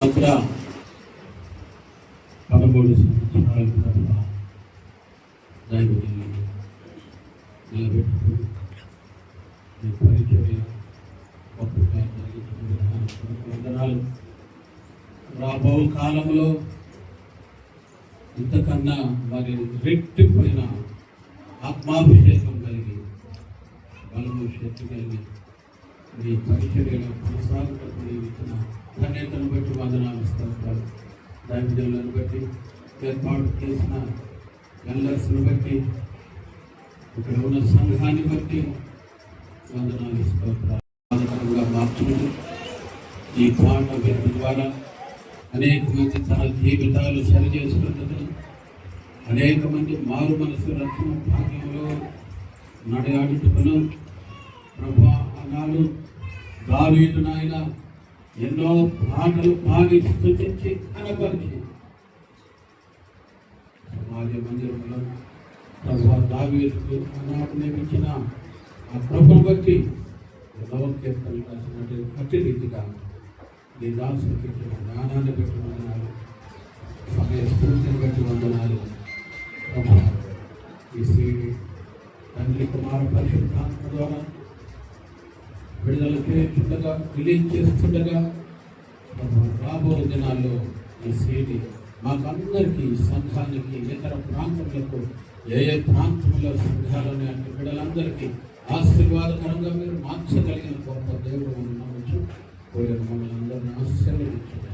13 సంవత్సరాల తర్వాత దైవజనులను నిలబెట్టుకుని ఈ పరిచర్య గొప్పగా జరిగించిన వందనాలు. రాబో కాలంలో ఇంతకన్నా మరి రెట్టిపోయిన ఆత్మాభిషేకం కలిగి బలము శక్తి కలిగి మీ పరిచర్యలో కొనసాగుటకు ఇచ్చిన ధన్యతను బట్టి వందనాలు ఇస్తారు. దైవజనులను బట్టి ఏర్పాటు చేసిన ఎల్లర్స్ను బట్టి ఇక్కడ ఉన్న సంఘాన్ని బట్టి వందనాలు ఇస్తారు. మార్చుకుంటూ ఈ పాట వినడం ద్వారా అనేక మంది తన జీవితాలు సరి చేసుకుంటున్నారు. అనేక మంది మారు మనసు రక్షణ భాగ్యంలో నడయాడుతున్నారు. ప్రభా అన్నాడు దావీదు నాయన ఎన్నో పాటలు పాడి స్తుతించి కనపరిచి సమాజ మందిరంలో ప్రభా దావీదుకు ఆనాడు నియమించిన ఆ ప్రభుని బట్టి ఎన్నో కీర్తనలు రాసినట్టు అట్టి రీతిగా నీ దాసులకి జ్ఞానాన్ని బట్టి వందనాలు, సమయ స్ఫూర్తిని బట్టి వందనాలు. ప్రభా ఈ శ్రీని తండ్రి కుమార పరిశుద్ధాత్మ ద్వారా విడుదల చేస్తుండగా రిలీజ్ చేస్తుండగా రాబో దినాల్లో ఈ సీడీ మాకందరికీ సంఘానికి ఇతర ప్రాంతములకు ఏ ప్రాంతంలో సంఘాలని అంటే బిడ్డలందరికీ ఆశీర్వాదకరంగా మీరు మార్చగలిగిన గొప్ప దేవుడు మనం నమ్మచ్చు. కోరిన మమ్మల్ని అందరినీ ఆశీర్వదించండి.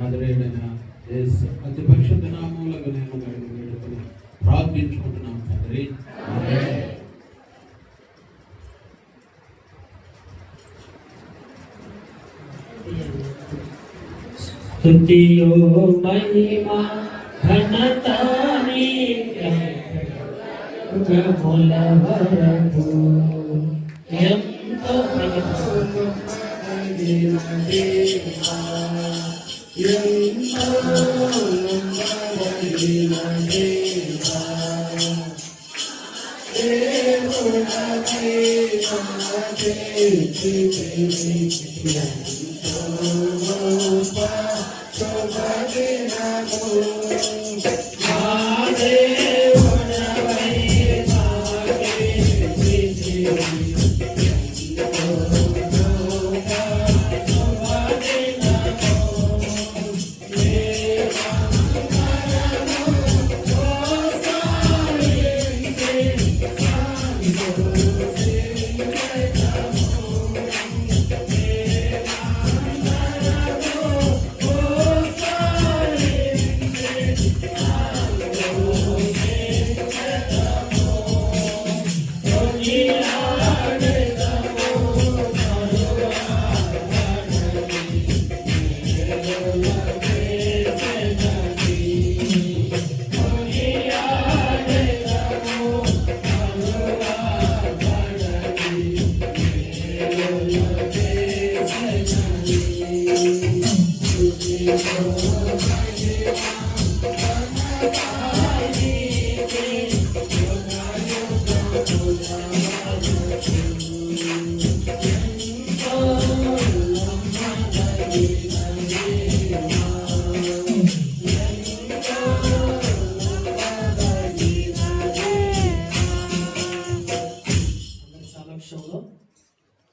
నజరేయుడైన యేసు అతి పరిశుద్ధ నామములో వినయము వేడుకొని ప్రార్థించుకుంటున్నాం తండ్రి. ఆమేన్. స్తుతియో మహిమా ఘనత నీకే ప్రభుల వరకు ఎంతో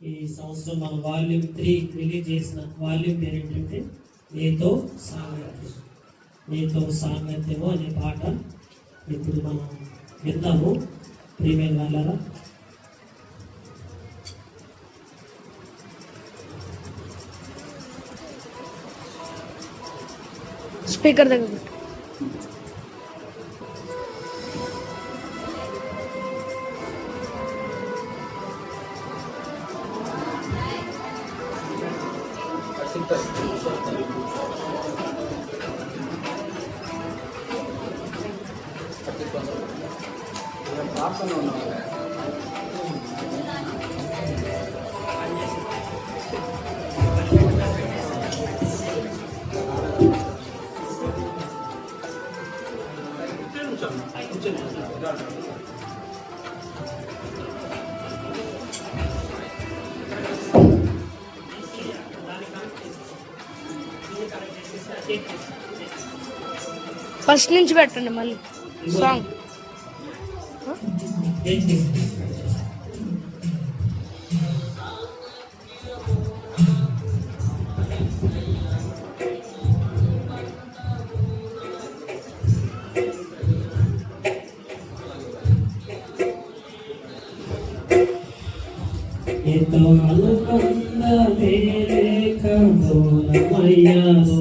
ఈ సంవత్సరం మనం వాల్యూమ్ 3 రిలీజ్ చేసిన వాల్యూమ్ పేరు ఏంటంటే నీతో సాంగత్యము అనే పాట ఇప్పుడు మనం విందాము. ప్రియమైన వాళ్ళారా, స్పీకర్ దగ్గర ఫస్ట్ నుంచి పెట్టండి మళ్ళీ సాంగ్. ఎంతో అనుబంధమే లేక దూరమయ్యాను.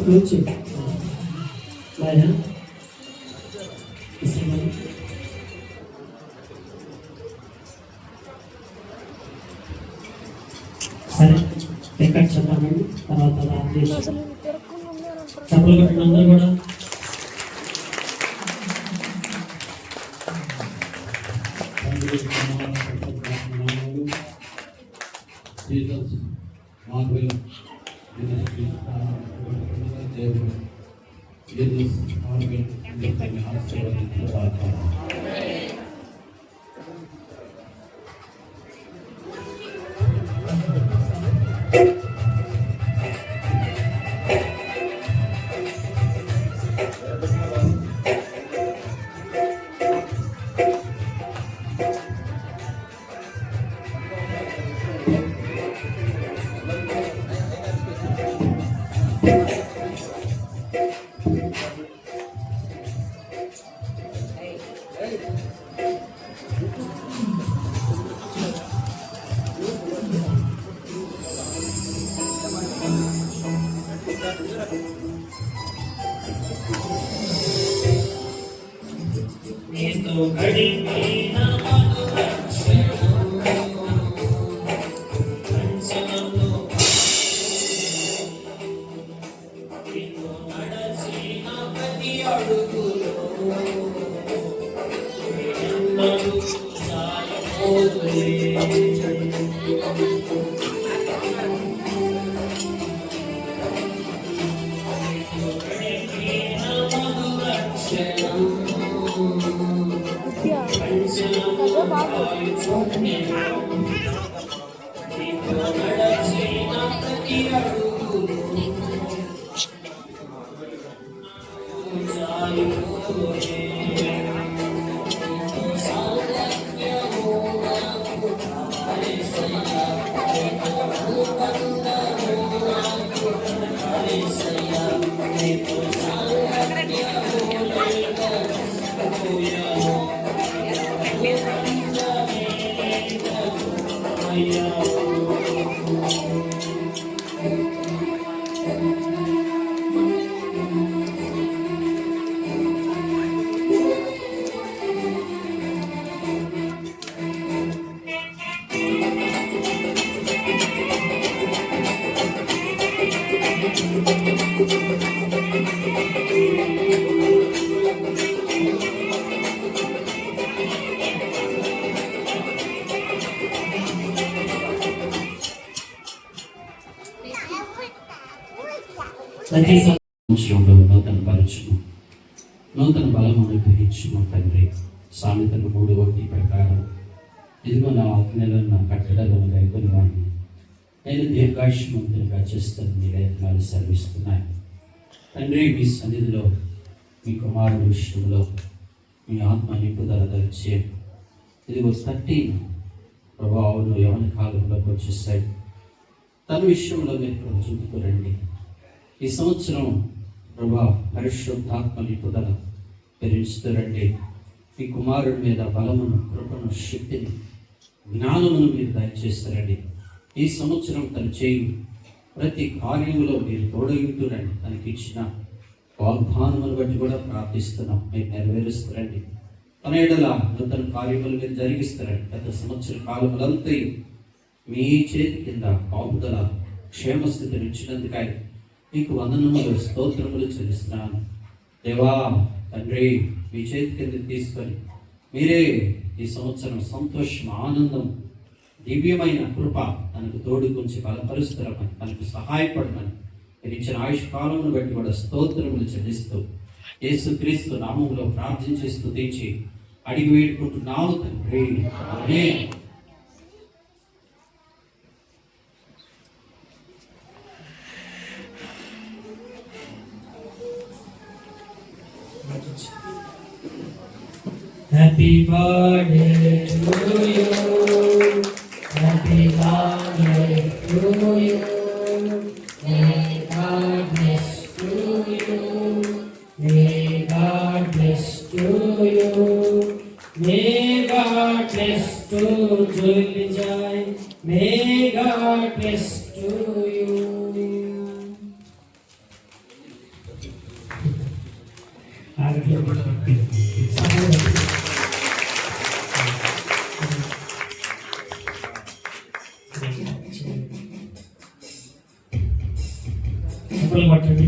Lucu, banyak. Sare, dekat చెప్పండి. తర్వాత చెప్పలు కొట్టిన అందరూ కూడా జీసస్ మార్వెల్ దేవుడు జీసస్ మార్వెల్ ఆశీర్వదించుగాక. నీతో గడిపిన సంవత్సరంలో నూతన పరచును, నూతన బలము అనుగ్రహించుము తండ్రి. సామెతలు 3:1 ప్రకారం ఇదిగో నా ఆజ్ఞలను నా కట్టడలను గైకొని వాడిని నేను దీర్ఘాయుష్మంతునిగా చేస్తాను మీ లేఖనాలు సెలవిస్తున్నాయి. తండ్రి, మీ సన్నిధిలో మీ కుమారుడి విషయంలో మీ ఆత్మ నింపుదల దరిచే ఇదిగో 13 ప్రభావాలు యవన కాలంలోకి వచ్చేసాయి. తన విషయంలో మీరు చూపుకోరండి. ఈ సంవత్సరం ప్రభా పరిశుద్ధాత్మ నిపుదల పెంచుతారండి. మీ కుమారుడి మీద బలమును, కృపను, శక్తిని, జ్ఞానమును మీరు దయచేస్తారండి. ఈ సంవత్సరం తను చేయు ప్రతి కార్యంలో మీరు తోడయుంటురండి. తనకి ఇచ్చిన వాగ్దానమును బట్టి కూడా ప్రార్థిస్తున్నాం, మీరు నెరవేరుస్తారండి. తన ఎడల నూతన కార్యములు మీరు జరిగిస్తారండి. గత సంవత్సర కాలములంతా మీ చేతి కింద కాపుదల క్షేమస్థితిని ఇచ్చినందుకై మీకు వందనములు స్తోత్రములు చెల్లిస్తున్నాను. దేవా తండ్రి, మీ చేతి కింద తీసుకొని మీరే ఈ సంవత్సరం సంతోషం, ఆనందం, దివ్యమైన కృప తనకు తోడుకుంచి బలపరుస్తారమని, తనకు సహాయపడమని మీరు ఇచ్చిన ఆయుష్ కాలమును బట్టి కూడా స్తోత్రములు చెల్లిస్తూ యేసుక్రీస్తు నామములో ప్రార్థించి స్తుతించి అడిగి వేడుకుంటున్నాము తండ్రి. ఆమేన్. Happy birthday to you. Happy birthday to you. May God bless to you. May God bless to you. May God bless to Julie Joy. May God bless to you. చెప్పలు పట్టండి.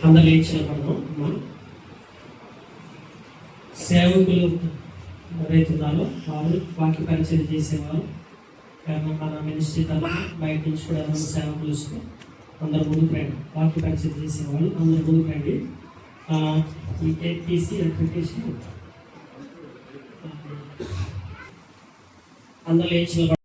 అందరూ లేచినప్పుడు సేవకులు ఎవరైతున్నారో వారు వాక్య పరిచయం చేసేవారు. కారణం మన మినిస్ట్రీ తరఫున బయట నుంచి కూడా ఎవరైనా సేవకులు వస్తే అందరు ముందుకు రండి. వాక్య పరిచయం చేసేవాళ్ళు అందరు ముందుకు రండి. ఈ టేక్ తీసి అప్లికేషన్ అందరూ లేచిన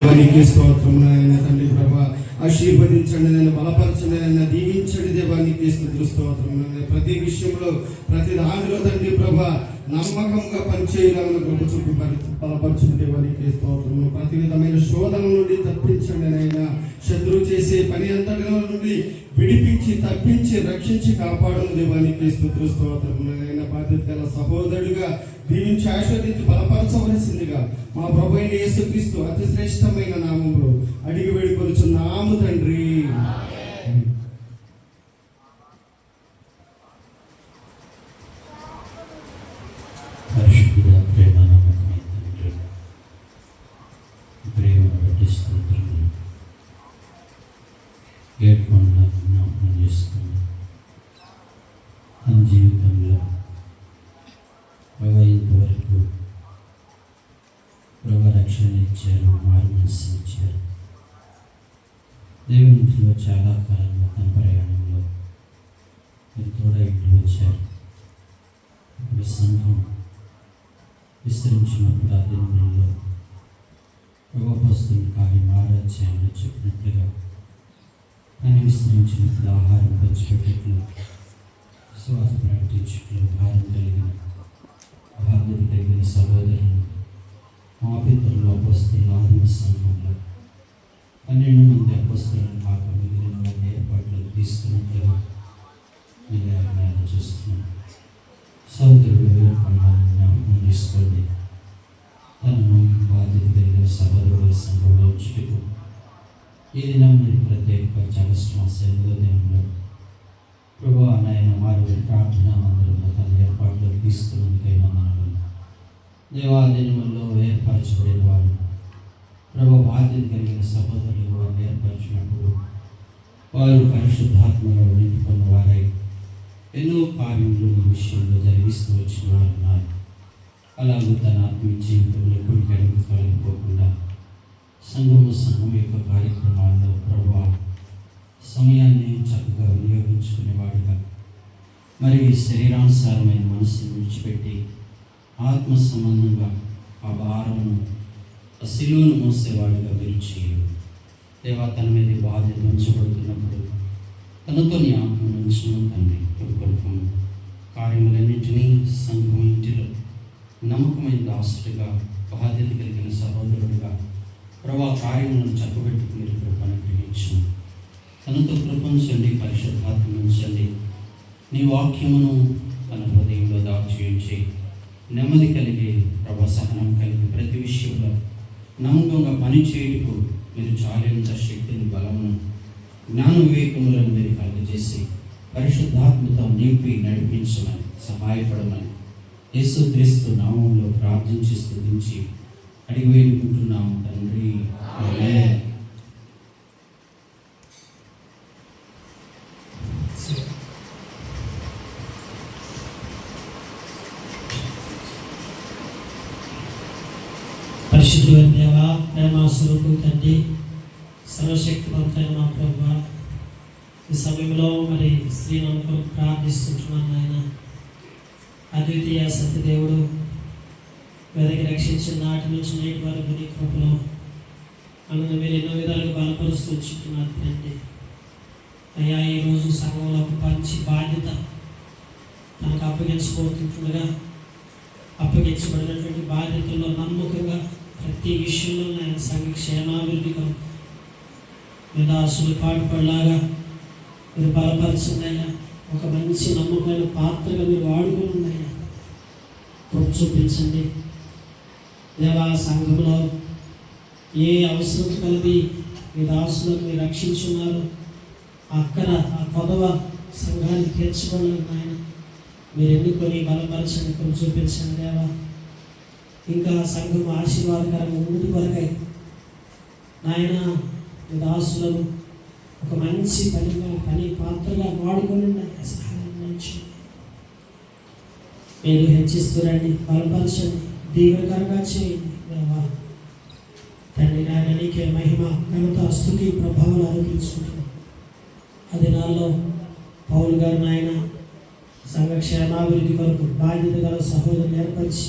దేవానికి స్తోత్రం నాయన తండ్రి ప్రభా. ఆశీర్వదించండి, నేను బలపరచండి, నన్ను దీవించండి. దేవానికి స్తోత్రం నాయన. ప్రతి విషయంలో ప్రతి దానిలో తండ్రి ప్రభా నమ్మకంగా పనిచేయాలని గొప్ప చూపి బలపరచండి. దేవానికి స్తోత్రం. ప్రతి విధమైన శోధన నుండి తప్పించండి నాయన. శత్రువు చేసే పని అంతటిలో నుండి విడిపించి తప్పించి రక్షించి కాపాడను. దేవానికి స్తోత్రం నాయన. బాధ్యత గల సహోదరుడిగా దీవించి ఆశీర్వదించి బలపరచవలసిందిగా మా ప్రభు అయిన యేసుక్రీస్తు అతి శ్రేష్టమైన నామములో అడిగి వేడుకొనుచున్నాము తండ్రి. పరిశుద్ధుడా, ప్రేమ నమ్మకమైన తండ్రి, ప్రేమను బట్టి స్తోత్రములు. ఏడ్మన్నా జ్ఞాపకం చేసుకుని తన జీవితంలో ప్రభు ఇంతవరకు ప్రభు రక్షణ ఇచ్చారు, మారు మనసు ఇచ్చారు. దేవునిలో చాలా కాలంగా తన ప్రయాణంలో మీరు తోడై వచ్చారు. ఇప్పుడు సంఘం విస్తరించినప్పుడు ఆ దినములలో ప్రభావస్తుని కార్యం ఆరాధ్యాన్ని చెప్పినట్లుగా కానీ విస్తరించినప్పుడు ఆహారం పంచిపెట్టట్లు, విశ్వాస ప్రకటించట్లు, భారం కలిగిన బాధ్యత కలిగిన సహోదరులు మా పితరులు అపొస్తలుల ఆదిమ సంఘంలో 12 మంది అపొస్తలులను కాక మిగిలిన వారి ఏర్పాట్లకు తీసుకున్నట్లుగా మీరు జ్ఞాపకం చేస్తున్నాం. సహోదరుడు వేడుకొండాలని జ్ఞాపకం తీసుకోండి. తనను బాధ్యత కలిగిన సహోదరుల సంఘంలో ఉంచుటకు ఈ దినం మీరు ప్రత్యేకపరిచి అగస్టు 8వ దినంలో ప్రభు నాయన మారు ప్రార్థన మందిరంలో తన ఏర్పాట్లకు తీసుకున్నందుకై వందనములు. దేవాదినముల్లో ఏర్పరచబడిన వారు ప్రభు బాధ్యత కలిగిన సహోదరులు వారిని ఏర్పరిచినప్పుడు వారు పరిశుద్ధాత్మలో నింపుకున్న వారై ఎన్నో కార్యములు ఈ విషయంలో జరిగిస్తూ వచ్చిన వారు ఉన్నారు. అలాగే తన ఆత్మీయ జీవితంలో కుడికెడకు తొలగిపోకుండా సంఘం యొక్క కార్యక్రమాల్లో ప్రభు సమయాన్ని చక్కగా వినియోగించుకునేవాడుగా, మరి శరీరానుసారమైన మనసును విడిచిపెట్టి ఆత్మ సంబంధంగా ఆ భారమును ఆ శిలువను మోసేవాడుగా మీరు చేయరు. దేవా, తన మీద బాధ్యత ఉంచబడుతున్నప్పుడు తనతో నీ ఆత్మను ఉంచడం తండ్రి. కొడుకు కార్యములన్నింటినీ సంఘం ఇంటిలో నమ్మకమైన దాసుడిగా, బాధ్యత కలిగిన సహోదరుడిగా ప్రభా కార్యములను చక్కబెట్టి మీరు కృపను గ్రహించండి. తనతో కృపించండి, పరిశుద్ధాత్మించండి. నీ వాక్యమును తన హృదయంలో దాచి నెమ్మది కలిగి ప్రభా సహనం కలిగి ప్రతి విషయంలో నమ్మకంగా పని చేయుటకు మీరు చాలినంత శక్తిని, బలమును, జ్ఞాన వివేకములను మీరు కలుగజేసి పరిశుద్ధాత్మతో నింపి నడిపించమని సహాయపడమని యేసుక్రీస్తు నామంలో ప్రార్థించి స్తుతించి అడిగి వేడుకుంటున్నాము తండ్రి. ఆమేన్. పరిశుద్ధుడైన దేవా, ప్రేమ స్వరూపం తండ్రి, సర్వశక్తివంతమైన మా ప్రభువా, ఈ సమయంలో మరి శ్రీనంతో ప్రార్థిస్తుంటున్నాను ఆయన. అద్వితీయ సత్యదేవుడు, వెదకి రక్షించిన నాటి నుంచి నేటి వరకు నీ కృపలో మనల్ని మీరు ఎన్నో విధాలుగా బలపరుస్తూ ఉంచుతున్నారు తండ్రి. అయ్యా, ఈరోజు సంఘంలో ఒక మంచి బాధ్యత తనకు అప్పగించబోతుండగా అప్పగించబడినటువంటి బాధ్యతల్లో నమ్మకంగా ప్రతి విషయంలో నేను సంఘ క్షేమాభివృద్ధి కొరకు మీ దాసులు పాటుపడలాగా మీరు బలపరచున్నాయా. ఒక మంచి నమ్మకమైన పాత్రగా మీరు వాడుకొని ఉన్నాయా. కృప చూపించండి దేవా. సంఘంలో ఏ అవసరం కలిగి మీ దాసులను మీరు రక్షించున్నారు. అక్కడ ఆ కొదవ సంఘాన్ని తీర్చుకోలేదు నాయన. మీరు ఎన్నుకొని బలపరచండి, కృప చూపించండి దేవా. ఇంకా సంఘం ఆశీర్వాదకరంగా ముందు కొరకై నాయన మీ దాసులను ఒక మంచి పని పాత్రగా వాడుకొని సహాయం నుంచి మీరు హెచ్చిస్తురండి, బలపరచండి, దీవెనకరంగా చేయండి దేవా. తండ్రి నాయన నీకే మహిమ, ఘనత, స్తుతి, ప్రభావాలు ఆరోపించుకుంటున్నాం. అది నాలో పౌలు గారు నాయన సంఘ క్షేమాభివృద్ధి కొరకు బాధ్యత గల సహోదరులు ఏర్పరిచి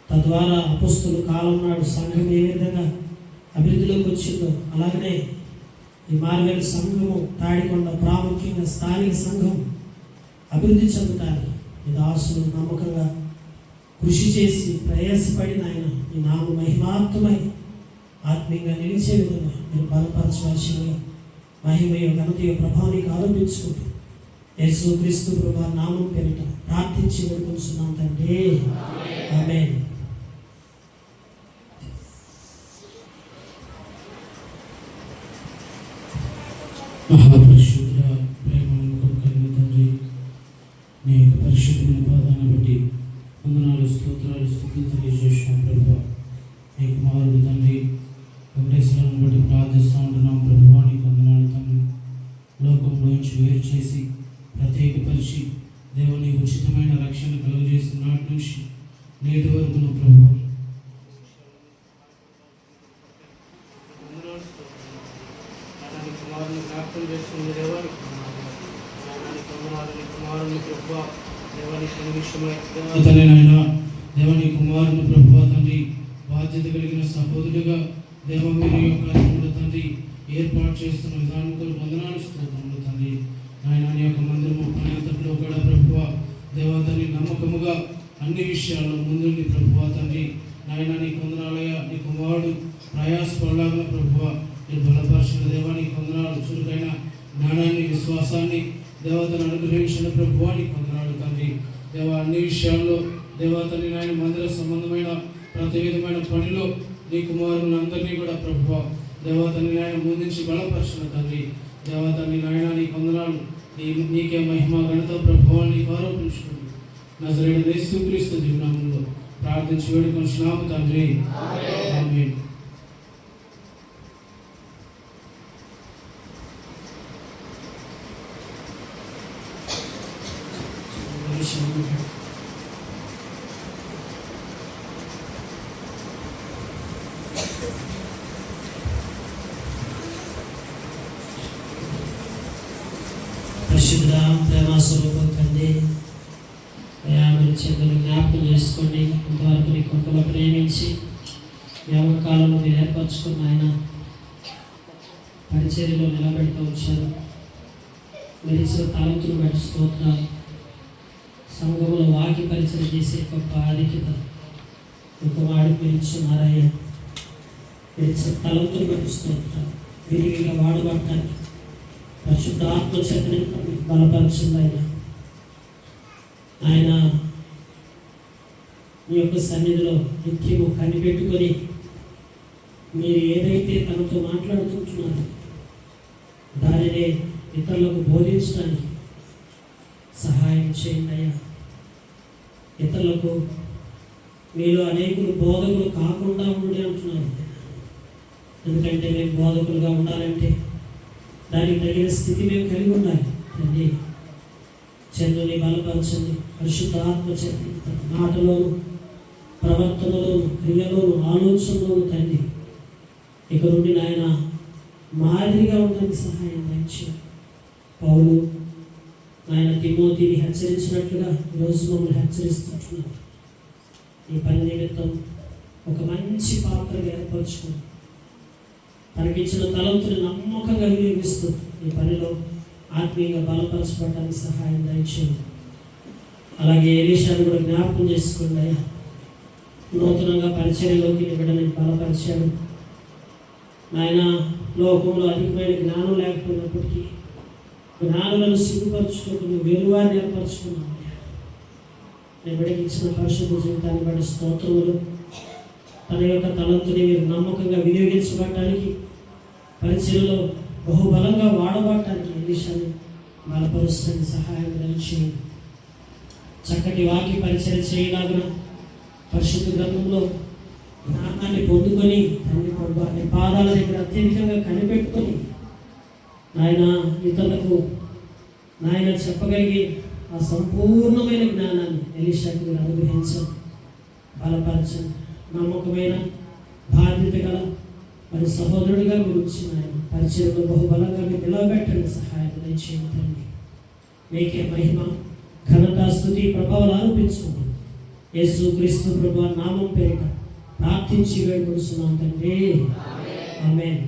తద్వారా అపొస్తలుల కాలం నాడు సంఘం ఏ విధంగా అభివృద్ధిలోకి వచ్చిందో అలాగనే ఈ మార్గలి సంఘము తాడికొండ ప్రాముఖ్యంగా స్థానిక సంఘం అభివృద్ధి చెందుతారు. ఈ దాసులు నమ్మకంగా కృషి చేసి ప్రయాసపడిన ఆయన ఈ నామ మహిమాత్మై ఆత్మీయంగా నిలిచే విధంగా మీరు బలపరచవలసినగా మహిమయో ఘనతయో ప్రభావానికి ఆరోపించుకుంటూ యేసుక్రీస్తు ప్రభువు నామం పేరిట ప్రార్థించి వేడుకొంటున్నాం తండ్రి. ఆమేన్. మహాపరిశుద్ధ ప్రేమను కలిగిన తండ్రి, నీ యొక్క పరిశుద్ధమైన పాదాన్ని బట్టి వందనాలు, స్తోత్రాలు, స్తుతులు తెలియజేసినాం ప్రభువా. నీ కుమారుడు తండ్రి వెంకటేశ్వరుని బట్టి ప్రార్థిస్తూ ఉంటున్నాం ప్రభువా. నీకు వందనాలు తండ్రి. లోకంలోంచి వేరు చేసి ప్రత్యేకపరిచి దేవుని ఉచితమైన రక్షణ కలుగజేసిన నాటి నుంచి నేటి వరకు ప్రభువా కుమారుని జ్ఞాపకం చేస్తుంది దేవానికి కుమారుని ప్రభువా. దేవానికి విషయమై దేవాని కుమారుని ప్రభువా తండ్రి బాధ్యత కలిగిన సహోదరుడిగా దేవ మీరు యొక్క తండ్రి ఏర్పాటు చేస్తున్న విధానం కొరకు వందనాలు స్తోత్రములు తండ్రి. ఆయన నీ యొక్క మందిరము అంతట్లో కూడా ప్రభువా దేవా తండ్రి నమ్మకముగా అన్ని విషయాల్లో ముందుండి ప్రభువా తండ్రి నాయన నీ వందనాలయ నీ కుమారుడు ప్రయాసపడలాగా ప్రభువా మీరు బలపరిచిన దేవా నీకు వందనాలు. చురుకైన జ్ఞానాన్ని, విశ్వాసాన్ని దేవతను అనుగ్రహించిన ప్రభువా నీకు వందనాలు తండ్రి. దేవా అన్ని విషయాల్లో దేవతని నాయన మందిర సంబంధమైన ప్రతి విధమైన పనిలో నీ కుమారులందరినీ కూడా ప్రభువా దేవతని నాయన ముందుంచి బలపరిచిన తండ్రి. దేవతని నాయన నీకు వందనాలు. నీకే మహిమ, ఘనత, ప్రభావాన్ని నీకు ఆరోపించుకుంటూ నజరేయుడైన యేసుక్రీస్తు దివ్యనామములో ప్రార్థించి వేడుకొనుచున్నాము తండ్రి. ఆమేన్. పరిశుద్ధ ప్రేమ స్వరూపం తండ్రి, మీరు చెందుని జ్ఞాపకం చేసుకోండి. ఇంతవరకు నీ కృపలో ప్రేమించి ఎవరి కాలంలో మీరు ఏర్పరచుకున్న ఆయన పరిచర్యలో నిలబెడుతూ వచ్చారు. మీరు ఇచ్చిన తలంతులు బట్టి స్తోత్రాలు. సంఘంలో వాక్య పరిచయం చేసే గొప్ప ఆధిక్యత ఒక వాడికి మీరు ఇచ్చున్నారయ్యా. మీరు తలంతులు పట్టిస్తుంటారు విరివిగా వాడబడటానికి పరిశుద్ధ ఆత్మ చేతని బలపరచండి ఆయన మీ యొక్క సన్నిధిలో నిత్యము కనిపెట్టుకొని మీరు ఏదైతే తనతో మాట్లాడుతుంటున్నారో దానినే ఇతరులకు బోధించడానికి సహాయం చేయండి అయ్యా. ఇతరులకు మీలో అనేకులు బోధకులు కాకుండా ఉండి అంటున్నారు. ఎందుకంటే మేము బోధకులుగా ఉండాలంటే దానికి తగిన స్థితి మేము కలిగి ఉండాలి. తండ్రి చంద్రుని బలపరచండి. పరిశుద్ధ ఆత్మ చేత మాటలోను ప్రవర్తనలోను క్రియలోను ఆలోచనలోను తండ్రి ఇక నుండి నాయన మాదిరిగా ఉండడానికి సహాయం దయచేయండి. పౌలు ఆయన తిమోతిని హెచ్చరించినట్లుగా ఈరోజు మమ్మల్ని హెచ్చరిస్తుంటున్నారు. ఈ పని నిమిత్తం ఒక మంచి పాత్రగా ఏర్పరచుకుని తనకిచ్చిన తలంతుని నమ్మకంగా వినియోగిస్తూ ఈ పనిలో ఆత్మీయంగా బలపరచబడటానికి సహాయం దయచేయండి. అలాగే ఎలీషాను కూడా జ్ఞాపకం చేసుకోండి అయ్యా. నూతనంగా పరిచర్యలోకి బిడ్డని బలపరిచాడు. ఆయన లోకంలో అధికమైన జ్ఞానం లేకపోయినప్పటికీ జ్ఞానులను సిగ్గుపరచుకుంటూ వెలువాన్ని ఏర్పరచుకున్నాం. నేను బిడ్డకి ఇచ్చిన పరిశుద్ధ జీవితాన్ని బట్టి స్తోత్రములు. తన యొక్క తలంతుని మీరు నమ్మకంగా వినియోగించబడటానికి పరిచయలో బహుబలంగా వాడబడటానికి ఎలీషాని బలపరుస్తున్న సహాయం దయచేయండి. చక్కటి వాక్య పరిచయం చేయలాగిన పరిశుద్ధ గ్రంథంలో జ్ఞానాన్ని పొందుకొని తండ్రి ప్రభు పాదాల దగ్గర అత్యధికంగా కనిపెట్టుకొని నాయన ఇతరులకు నాయన చెప్పగలిగి ఆ సంపూర్ణమైన జ్ఞానాన్ని ఎలీషాకి మీరు అనుగ్రహించండి, బలపరచండి. నమ్మకమైన బాధ్యత గల మరి సహోదరుడిగా మీరు ఇచ్చిన ఆయన పరిచయంలో బహుబలంగా మీరు నిలబెట్టండి, సహాయం దయచేయండి. మీకే మహిమ ఘనత స్తుతి ప్రభావాలు ఆరోపించుకోండి. యేసు క్రీస్తు ప్రభు నామం పేరిట ప్రార్థించి వేడుకొస్తున్నాం తండ్రి. ఆమేన్.